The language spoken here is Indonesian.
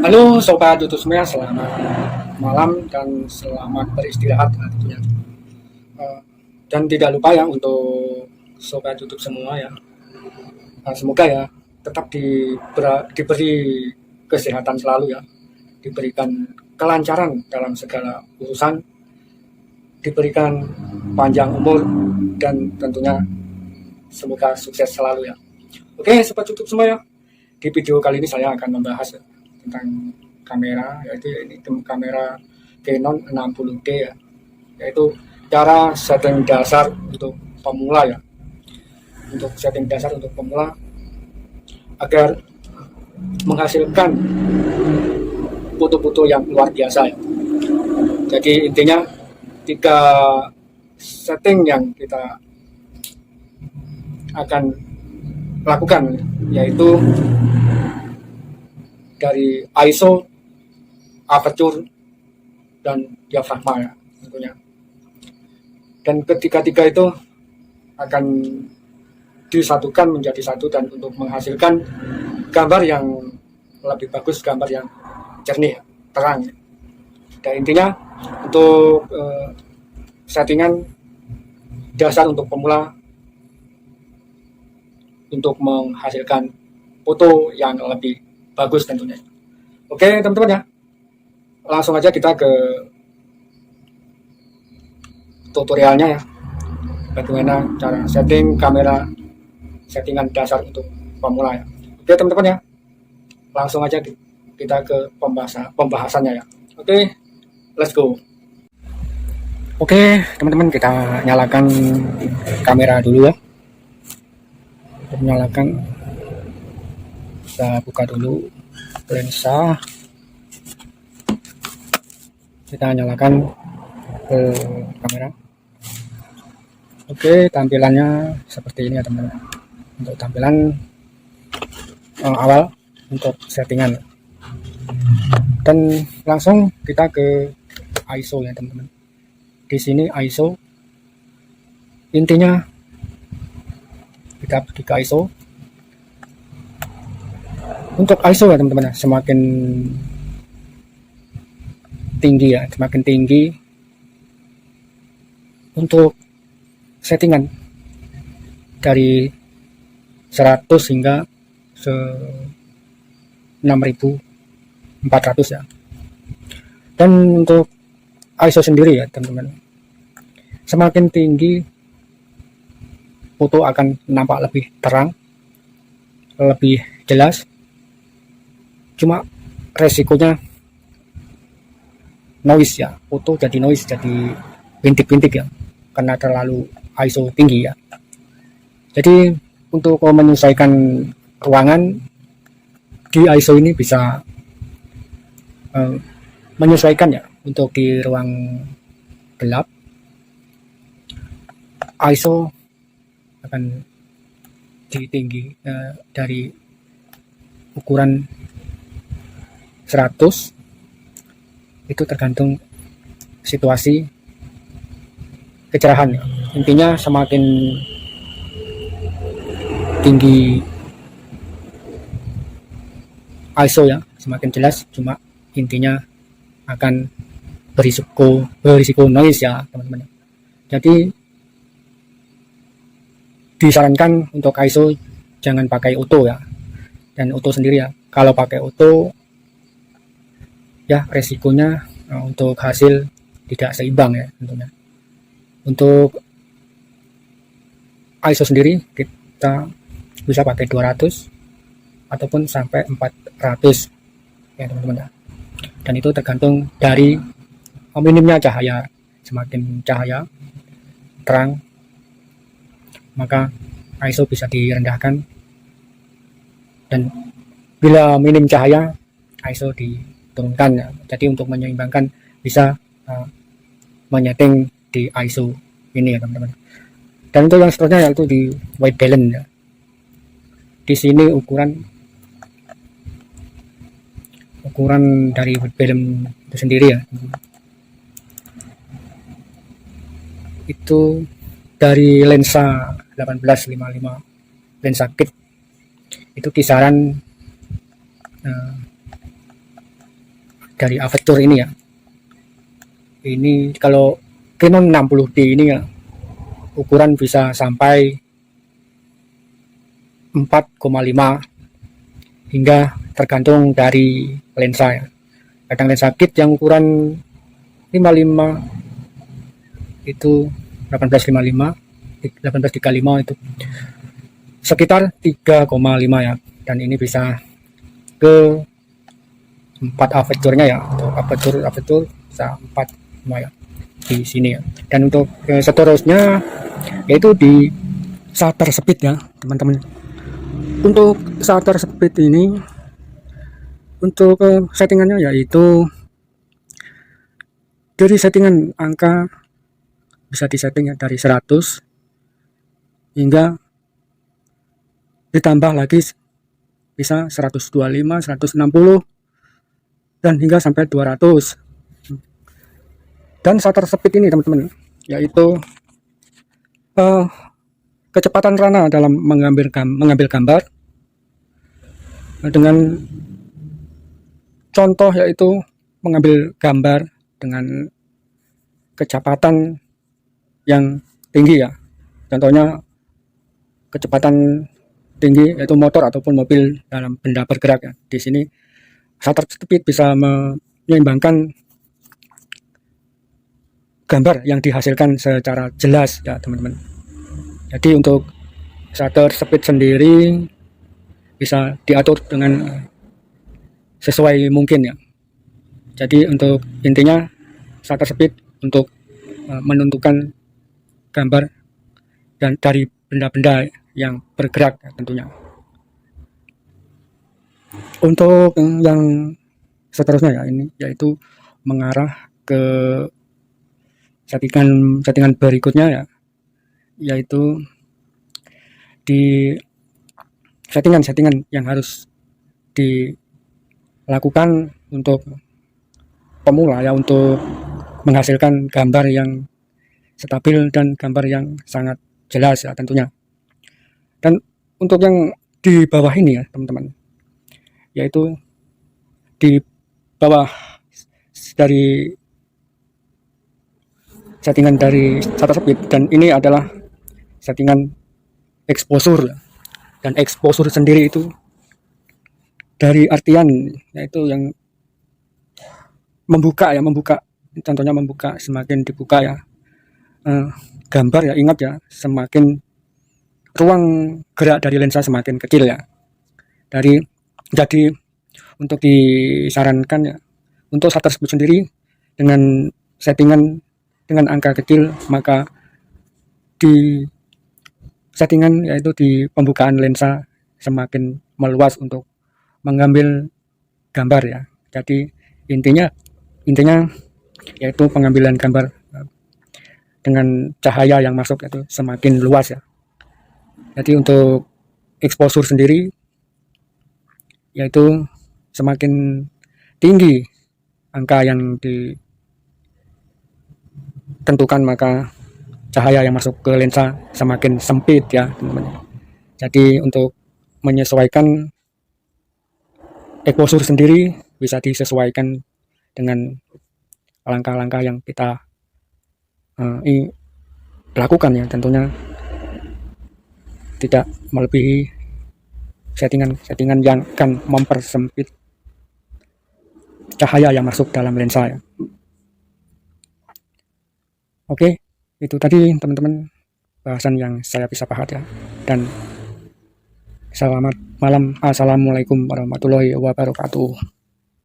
Halo Sobat YouTube semua, selamat malam dan selamat beristirahat tentunya. Eh, Dan tidak lupa ya untuk Sobat YouTube semua ya, semoga ya tetap diberi kesehatan selalu ya, diberikan kelancaran dalam segala urusan, diberikan panjang umur dan tentunya semoga sukses selalu ya. Oke Sobat YouTube semua ya, di video kali ini saya akan membahas tentang kamera, yaitu ini kamera Canon 60D ya, yaitu cara setting dasar untuk pemula ya, untuk setting dasar untuk pemula agar menghasilkan foto-foto yang luar biasa ya. Jadi intinya 3 setting yang kita akan lakukan, yaitu dari ISO, aperture, dan diafragma ya tentunya. Dan ketiga-tiga itu akan disatukan menjadi satu dan untuk menghasilkan gambar yang lebih bagus, gambar yang jernih, terang. Dan intinya untuk settingan dasar untuk pemula untuk menghasilkan foto yang lebih bagus tentunya. Oke teman-teman ya, langsung aja kita ke tutorialnya ya, bagaimana cara setting kamera, settingan dasar untuk pemula ya. Oke teman-teman ya, langsung aja kita ke pembahasannya ya. Oke, let's go. Oke teman-teman, kita nyalakan kamera dulu ya. Kita nyalakan, kita buka dulu lensa, kita nyalakan ke kamera. Oke, tampilannya seperti ini ya teman-teman. Untuk tampilan awal untuk settingan, dan langsung kita ke ISO ya teman-teman. Di sini ISO, intinya kita pergi ke ISO. Untuk ISO ya teman-teman, semakin tinggi ya, semakin tinggi untuk settingan dari 100 hingga 6400 ya. Dan untuk ISO sendiri ya teman-teman, semakin tinggi foto akan nampak lebih terang, lebih jelas. Cuma resikonya noise ya, foto jadi noise, jadi bintik-bintik ya, karena terlalu ISO tinggi ya. Jadi untuk menyesuaikan ruangan di ISO ini bisa menyesuaikan ya. Untuk di ruang gelap, ISO akan tinggi dari ukuran 100, itu tergantung situasi kecerahan ya. Intinya semakin tinggi ISO ya, semakin jelas. Cuma intinya akan berisiko noise ya teman-teman. Jadi disarankan untuk ISO jangan pakai auto ya, dan auto sendiri ya. Kalau pakai auto ya resikonya untuk hasil tidak seimbang ya tentunya. Untuk ISO sendiri kita bisa pakai 200 ataupun sampai 400 ya teman-teman ya. Dan itu tergantung dari minimnya cahaya. Semakin cahaya terang, maka ISO bisa direndahkan, dan bila minim cahaya ISO diturunkan ya. Jadi untuk menyeimbangkan bisa menyeting di ISO ini ya teman-teman. Dan untuk yang seterusnya yaitu di white balance ya. Di sini ukuran dari white balance itu sendiri ya, itu dari lensa 1855 lensa kit, itu kisaran dari Aperture ini ya. Ini kalau Canon 60D ini ya, ukuran bisa sampai 4,5 hingga tergantung dari lensa ya. Kadang lensa kit yang ukuran 55 itu 1855 1835 itu sekitar 3,5 ya, dan ini bisa ke 4 aperture-nya ya. Untuk aperture bisa 4 ya di sini ya. Dan untuk seterusnya yaitu di shutter speed ya teman-teman. Untuk shutter speed ini untuk settingannya yaitu dari settingan angka bisa disetting ya dari 100 hingga ditambah lagi bisa 125, 160 dan hingga sampai 200. Dan shutter speed ini teman-teman yaitu kecepatan Rana dalam mengambil gambar dengan contoh yaitu mengambil gambar dengan kecepatan yang tinggi ya. Contohnya kecepatan tinggi yaitu motor ataupun mobil dalam benda bergerak ya. Di sini shutter speed bisa menyeimbangkan gambar yang dihasilkan secara jelas ya teman-teman. Jadi untuk shutter speed sendiri bisa diatur dengan sesuai mungkin ya. Jadi untuk intinya shutter speed untuk menentukan gambar dan dari benda-benda yang bergerak ya, tentunya. Untuk yang seterusnya ya ini yaitu mengarah ke settingan berikutnya ya, yaitu di settingan yang harus dilakukan untuk pemula ya, untuk menghasilkan gambar yang stabil dan gambar yang sangat jelas ya tentunya. Dan untuk yang di bawah ini ya teman-teman, yaitu di bawah dari settingan dari shutter speed, dan ini adalah settingan exposure. Dan exposure sendiri itu dari artian yaitu yang membuka ya, contohnya membuka, semakin dibuka ya gambar ya, ingat ya, semakin ruang gerak dari lensa semakin kecil ya. Jadi untuk disarankan ya untuk shutter speed sendiri dengan settingan dengan angka kecil, maka di settingan yaitu di pembukaan lensa semakin meluas untuk mengambil gambar ya. Jadi intinya yaitu pengambilan gambar dengan cahaya yang masuk itu semakin luas ya. Jadi untuk exposure sendiri yaitu semakin tinggi angka yang ditentukan, maka cahaya yang masuk ke lensa semakin sempit ya teman-teman. Jadi untuk menyesuaikan exposure sendiri bisa disesuaikan dengan langkah-langkah yang kita lakukan ya, tentunya tidak melebihi settingan yang akan mempersempit cahaya yang masuk dalam lensa ya. Oke, itu tadi teman-teman bahasan yang saya bisa bahas ya. Dan selamat malam, assalamualaikum warahmatullahi wabarakatuh.